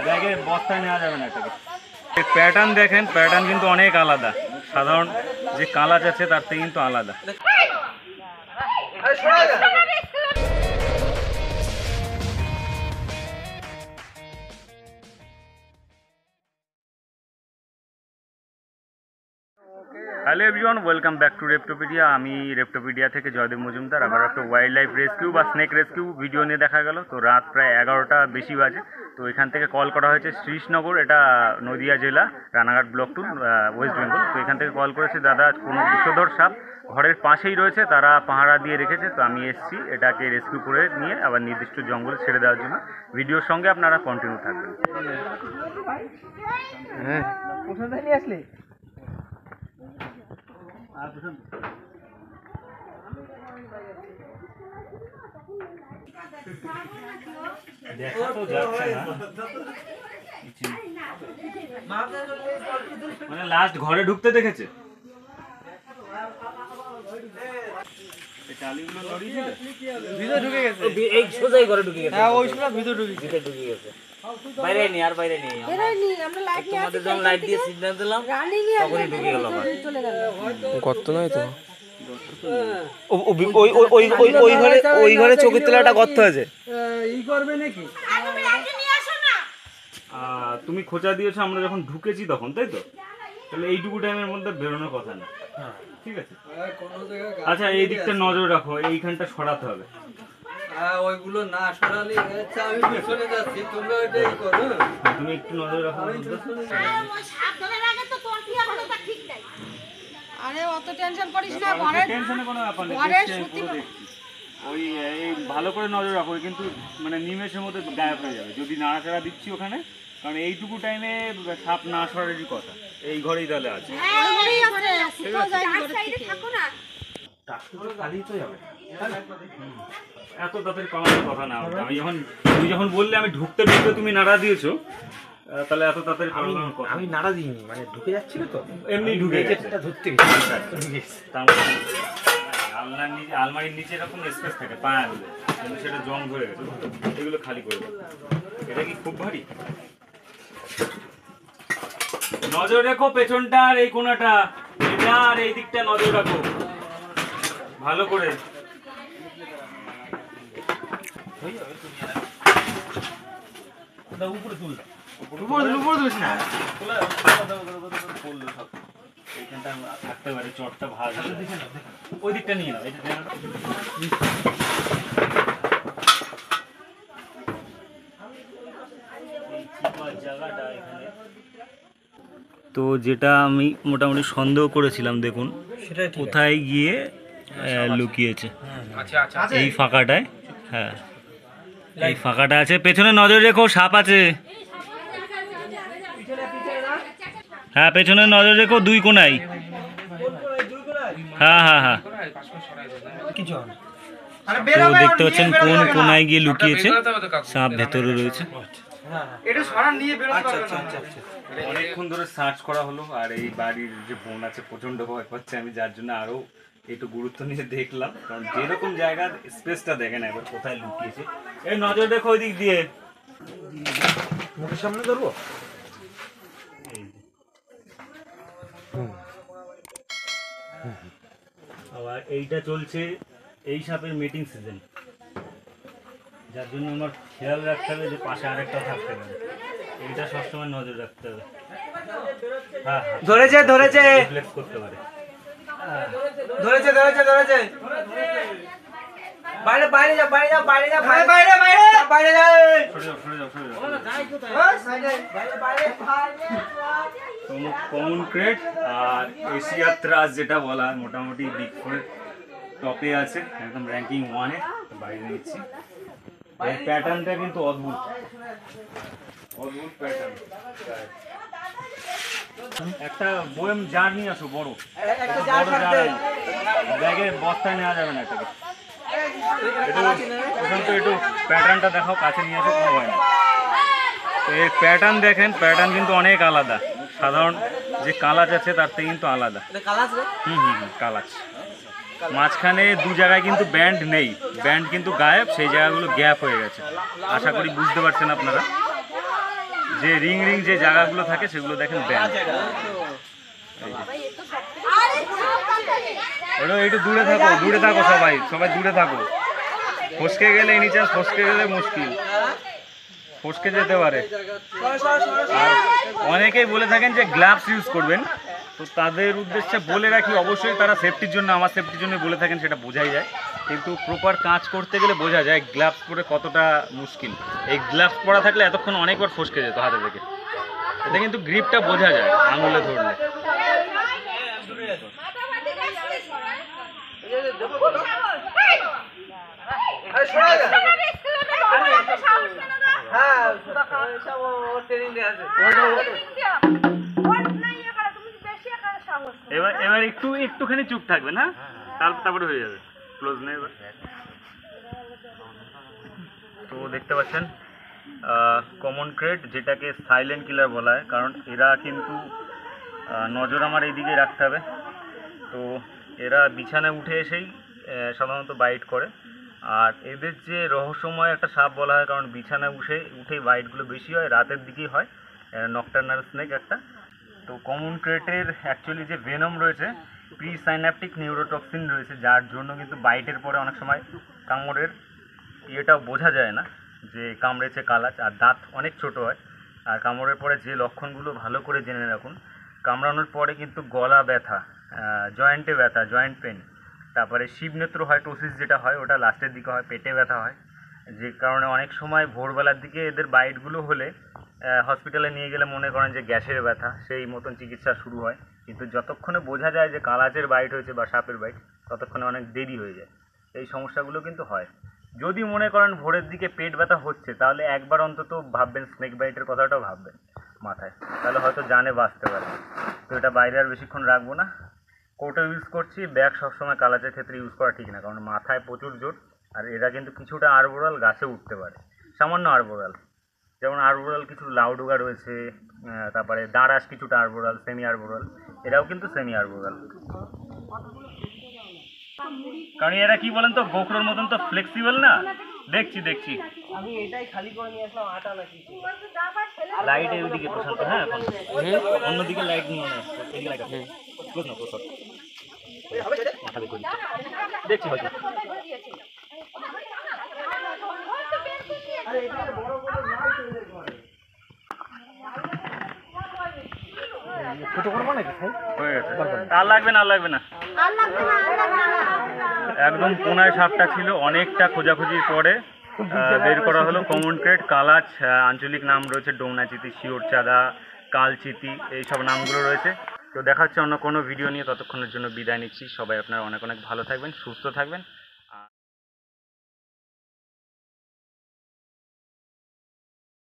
ব্যাগে বস্তায় নেওয়া যাবে না এটাকে। প্যাটার্ন দেখেন, প্যাটার্ন কিন্তু অনেক আলাদা, সাধারণ যে কালাচ আছে তার থেকে কিন্তু আলাদা। Hello everyone, welcome back to Reptopedia. আমি রেপ্টোপিডিয়া থেকে জয়দেব মজুমদার। আবার একটা ওয়াইল্ড লাইফ রেস্কিউ বা স্নেক রেস্কিউ ভিডিও নিয়ে দেখা গেল। তো রাত প্রায় 11টা বেশি বাজে। তো এখান থেকে কল করা হয়েছে শ্রীশনগর, এটা নদিয়া জেলা, রানাঘাট ব্লক 2, ওয়েস্ট বেঙ্গল। তো এখান থেকে কল করেছে দাদা, কোনো বিষধর সাপ ঘরের পাশেই রয়েছে, তারা পাহারা দিয়ে রেখেছে। তো আমি এসেছি এটাকে রেস্কিউ করে নিয়ে আবার নির্দিষ্ট জঙ্গলে ছেড়ে দেওয়ার জন্য। ভিডিওর সঙ্গে আপনারা কন্টিনিউ থাকবেন। হ্যাঁ, কোথা থেকে নিয়ে আসলে? দেখা তো যাচ্ছে না, মানে লাস্ট ঘরে ঢুকতে দেখেছে। ভিতরে ঢুকে গেছে, এই সোজাই ঘরে ঢুকে গেছে। হ্যাঁ ওই সময় ভিতরে ঢুকে গেছে। ভিতরে ঢুকে গেছে, বাইরে নেই, আর বাইরে নেই। আমরা লাইট নিয়ে তোমাদের যখন লাইট দিয়ে সিগন্যাল দিলাম তখনই ঢুকে গেল। চলে গেল। গর্ত নয় তো, ওই ঘরে চোখের তলাটা গর্ত আছে। ই করবে নাকি? তুমি খোঁচা দিয়েছো আমরা যখন ঢুকেছি তখন, তাই তো? তাহলে এইটুকু টাইমের মধ্যে বেরোনোর কথা না, ঠিক আছে? আচ্ছা, এই দিকটা নজর রাখো, এইখানটা সরাতে হবে। ওইগুলো না সরালে আমি পিছনে যাচ্ছি, তোমরা ওইটাই করো। তুমি একটু নজর রাখো। আরে অত টেনশন করিস না, টেনশনে কোনো ব্যাপার নেই, ওই এই ভালো করে নজর রাখো, কিন্তু মানে নিমেষের মধ্যে গায়েব হয়ে যাবে যদি নাড়াচাড়া দিচ্ছি ওখানে। কারণ এইটুকু টাইমে সাপ না সরারই কথা। এই ঘরেই তাহলে আছে, এত তাড়াতাড়ি পালানোর কথা না। তুমি যখন বললে আমি ঢুকতে ঢুকতে তুমি নাড়া দিয়েছো, তাহলে এত তাড়াতাড়ি পালানোর কথা। আমি নাড়া দিইনি, মানে ঢুকে যাচ্ছিল তো, এমনি ঢুকে গেছে, ধরতে আলমারির নিচে এরকম স্পেস থাকে পায়া হলে, কিন্তু সেটা জং ধরে গেছে, এগুলো খালি করে দেবে। এটা কি খুব ভারী? নজর রেখো পেছনটা আর এই কোনাটা, এটা আর এই দিকটা নজর রাখো ভালো করে। উপরে তুল, এইখানটা থাকতে পারে, চটটা ভালো ওই দিকটা নিয়ে নাও। এটা জায়গাটা এখানে। তো যেটা আমি মোটামুটি সন্দেহ করেছিলাম, দেখুন কোথায় গিয়ে লুকিয়েছে। এই ফাঁকাটায়, হ্যাঁ এই ফাঁকাটা আছে। পেছনে নজর রেখো, সাপ আছে। হ্যাঁ পেছনে নজর রেখো, দুই কোনায়। হ্যাঁ হ্যাঁ হ্যাঁ, তো দেখতে পাচ্ছেন কোন কোনায় গিয়ে লুকিয়েছে, সাপ ভেতরে রয়েছে। অনেকক্ষণ ধরে সার্চ করা হলো, আর এই বাড়ির যে বোন আছে প্রচন্ড ভয় পাচ্ছে, আমি যার জন্য আরো একটু গুরুত্ব নিয়ে দেখলাম। কারণ যেরকম জায়গার স্পেসটা দেখেন একবার কোথায় লুকিয়েছে। এই নজর দেখো ওই দিক দিয়ে, মুখের সামনে ধরবো। আবার এইটা চলছে এই সাপের মিটিং সিজন, যার জন্য আমার খেয়াল রাখতে হবে যে পাশে আরেকটা থাকতে পারে। এইটা সবসময় নজর রাখতে হবে। হ্যাঁ ধরেছে ধরেছে রিফ্লেক্স করতে পারে। ধরেছে ধরেছে ধরেছে। বাইরে বাইরে যা, বাইরে যা, বাইরে যা, বাইরে বাইরে বাইরে বাইরে যা। সরে যাও সরে যাও সরে যাও। বাইরে বাইরে বাইরে। কমন ক্রেট আর এশিয়া ত্রাস যেটা বলা, মোটামুটি বিগ 4 টপে আছে, একদম র্যাঙ্কিং 1-এ বাইরে নিচ্ছি। এই প্যাটার্নটা কিন্তু অদ্ভুত অদ্ভুত প্যাটার্ন। একটা বয়েম জার নিয়ে আসো, বড় একটা জার থাকবে, ব্যাগে বস্তায় নেওয়া যাবে না এটাকে। একটু প্যাটার্নটা দেখাও, কাছে নিয়ে আসো, কোনো ভয় না। তো এই প্যাটার্ন দেখেন, প্যাটার্ন কিন্তু অনেক আলাদা, সাধারণ যে কালাচ আছে তার থেকে কিন্তু আলাদা। কালাচ মাঝখানে দু জায়গায় কিন্তু ব্যান্ড নেই, ব্যান্ড কিন্তু গায়েব, সেই জায়গাগুলো গ্যাপ হয়ে গেছে। আশা করি বুঝতে পারছেন আপনারা। যে রিং রিং যে জায়গাগুলো থাকে সেগুলো দেখেন ব্যান। ওটা একটু দূরে থাকো সবাই দূরে থাকো। ফসকে গেলে এনি চান্স ফসকে গেলে মুশকিল, ফসকে যেতে পারে। আর অনেকেই বলে থাকেন যে গ্লাভস ইউজ করবেন, তো তাদের উদ্দেশ্যে বলে রাখি অবশ্যই তারা সেফটির জন্য, আমার সেফটির জন্য বলে থাকেন, সেটা বোঝাই যায়। কিন্তু প্রপার কাজ করতে গেলে বোঝা যায় গ্লাভস পরে কতটা মুশকিল। এই গ্লাভস পরা থাকলে এতক্ষণ অনেকবার ফসকে যেত হাতে থেকে। এটা কিন্তু গ্রিপটা বোঝা যায় আঙুলে ধরলে। এবার একটুখানি চুপ থাকবেন, হ্যাঁ, তারপরে হয়ে যাবে। ক্লোজ নেই এবার। তো দেখতে পাচ্ছেন কমন ক্রেট, যেটাকে সাইলেন্ট কিলার বলা হয়, কারণ এরা কিন্তু নজর আমার এইদিকে রাখতে হবে। তো এরা বিছানায় উঠে এসেই সাধারণত বাইট করে। আর এদের যে রহস্যময় একটা সাপ বলা হয়, কারণ বিছানায় উঠেই বাইটগুলো বেশি হয়, রাতের দিকেই হয়। নকটার্নাল স্নেক একটা। তো কমন ক্রেটের অ্যাকচুয়ালি যে ভেনম রয়েছে, প্রি সাইন্যাপটিক নিউরোটক্সিন রয়েছে, যার জন্য কিন্তু বাইটের পরে অনেক সময় কামড়ের ইয়েটাও বোঝা যায় না যে কামড়েছে কালাচ। আর দাঁত অনেক ছোট হয়। আর কামড়ের পরে যে লক্ষণগুলো ভালো করে জেনে রাখুন, কামড়ানোর পরে কিন্তু গলা ব্যথা, জয়েন্টে ব্যথা, জয়েন্ট পেন, তারপরে শিবনেত্র হয়, টোসিস যেটা হয় ওটা লাস্টের দিকে হয়, পেটে ব্যথা হয়। যে কারণে অনেক সময় ভোরবেলার দিকে এদের বাইটগুলো হলে হসপিটালে নিয়ে গেলে মনে করেন যে গ্যাসের ব্যথা, সেই মতন চিকিৎসা শুরু হয়। কিন্তু যতক্ষণে বোঝা যায় যে কালাচের বাইট হয়েছে বা সাপের বাইট, ততক্ষণে অনেক দেরি হয়ে যায়। এই সমস্যাগুলো কিন্তু হয়। যদি মনে করেন ভোরের দিকে পেট ব্যথা হচ্ছে, তাহলে একবার অন্তত ভাববেন, স্নেক বাইটের কথাটাও ভাববেন মাথায়, তাহলে হয়তো জানে বাঁচতে পারে। তো এটা বাইরে আর বেশিক্ষণ রাখবো না। কোটো ইউজ করছি, ব্যাগ সবসময় কালাচের ক্ষেত্রে ইউজ করা ঠিক না, কারণ মাথায় প্রচুর জোর। আর এরা কিন্তু কিছুটা আরবোরাল, গাছে উঠতে পারে, সামান্য আরবোরাল। যেমন আরবোরাল কিছু লাউডুগা রয়েছে, তারপরে দাঁড়াস কিছুটা আরবোরাল, সেমি আরবোরাল। এরাও কিন্তু সেমি আরবোরাল। কারণ এরা কি বলেন তো, গোখরোর মতন তো ফ্লেক্সিবল না। দেখছি আমি এটাই খালি করে নিয়ে আসলাম, আটা নাকি লাইট এইদিকে প্রশান্ত, হ্যাঁ, এখন অন্যদিকে লাইট নিয়ে আসছে। এই লাইট আছে ক্লোজ না ক্লোজ মাথা দেখো, দেখছি হয়তো। ছোট করবো নাকি ভাই? হয়ে গেছে, আর লাগবে না। একদম কোনায় সাপটা ছিল, অনেকটা খোঁজাখুঁজির পরে বের করা হলো। কমন ক্রেট, কালাচ, আঞ্চলিক নাম রয়েছে ডোমনাচিতি, শিওরচাঁদা, কালচিতি, এইসব নামগুলো রয়েছে। তো দেখা হচ্ছে অন্য কোনো ভিডিও নিয়ে। ততক্ষণের জন্য বিদায় নিচ্ছি। সবাই আপনারা অনেক ভালো থাকবেন, সুস্থ থাকবেন।